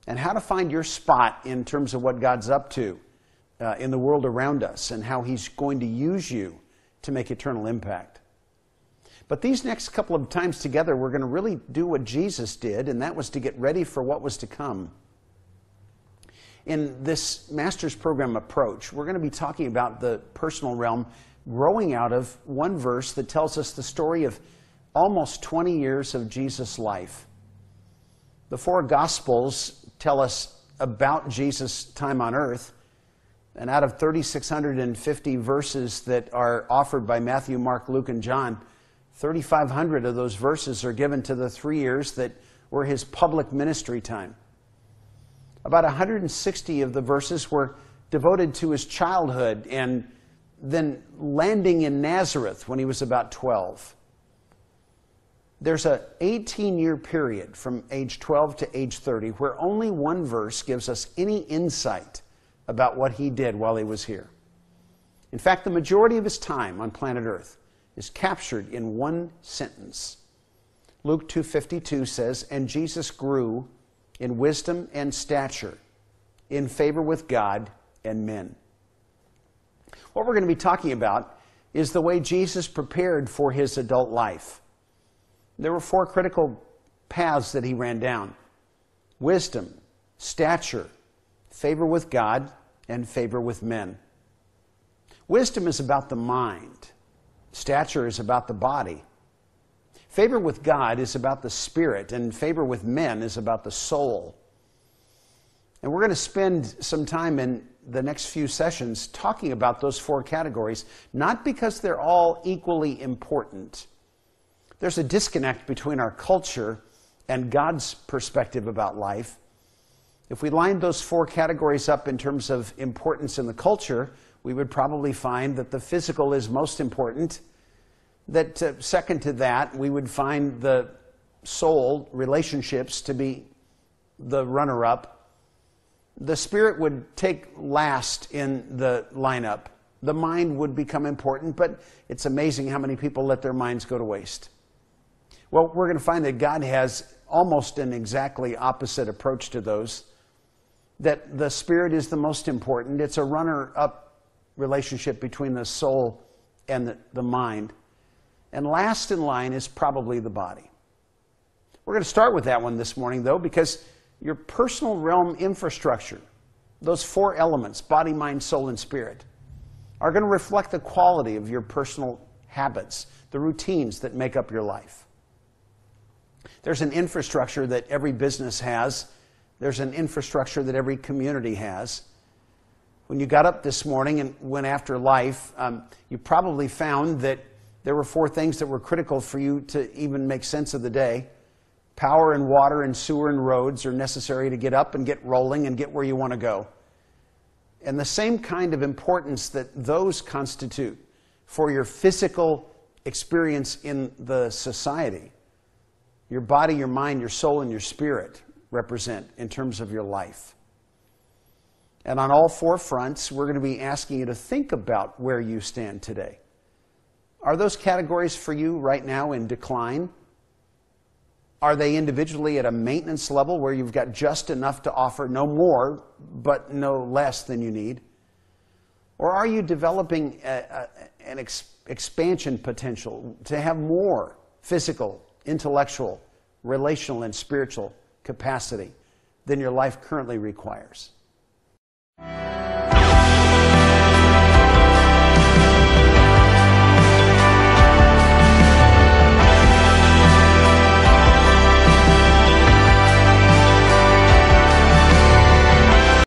and how to find your spot in terms of what God's up to in the world around us and how He's going to use you to make eternal impact. But these next couple of times together, we're going to really do what Jesus did, and that was to get ready for what was to come. In this Master's Program approach, we're going to be talking about the personal realm, growing out of one verse that tells us the story of almost 20 years of Jesus' life. The four Gospels tell us about Jesus' time on earth, and out of 3,650 verses that are offered by Matthew, Mark, Luke, and John, 3,500 of those verses are given to the 3 years that were His public ministry time. About 160 of the verses were devoted to His childhood and then landing in Nazareth when He was about 12. There's an 18-year period from age 12 to age 30 where only one verse gives us any insight about what He did while He was here. In fact, the majority of His time on planet Earth is captured in one sentence. Luke 2:52 says, "And Jesus grew in wisdom and stature, in favor with God and men." What we're going to be talking about is the way Jesus prepared for His adult life. There were four critical paths that He ran down: wisdom, stature, favor with God, and favor with men. Wisdom is about the mind. Stature is about the body. Favor with God is about the spirit, and favor with men is about the soul. And we're going to spend some time in the next few sessions talking about those four categories, not because they're all equally important. There's a disconnect between our culture and God's perspective about life. If we lined those four categories up in terms of importance in the culture, we would probably find that the physical is most important. That second to that, we would find the soul, relationships, to be the runner-up. The spirit would take last in the lineup. The mind would become important, but it's amazing how many people let their minds go to waste. Well, we're going to find that God has almost an exactly opposite approach to those. That the spirit is the most important. It's a runner-up relationship between the soul and the mind. And last in line is probably the body. We're going to start with that one this morning, though, because your personal realm infrastructure, those four elements, body, mind, soul, and spirit, are going to reflect the quality of your personal habits, the routines that make up your life. There's an infrastructure that every business has. There's an infrastructure that every community has. When you got up this morning and went after life, you probably found that there were four things that were critical for you to even make sense of the day. Power and water and sewer and roads are necessary to get up and get rolling and get where you want to go. And the same kind of importance that those constitute for your physical experience in the society, your body, your mind, your soul, and your spirit represent in terms of your life. And on all four fronts, we're going to be asking you to think about where you stand today. Are those categories for you right now in decline? Are they individually at a maintenance level where you've got just enough to offer, no more, but no less than you need? Or are you developing an expansion potential to have more physical, intellectual, relational, and spiritual capacity than your life currently requires?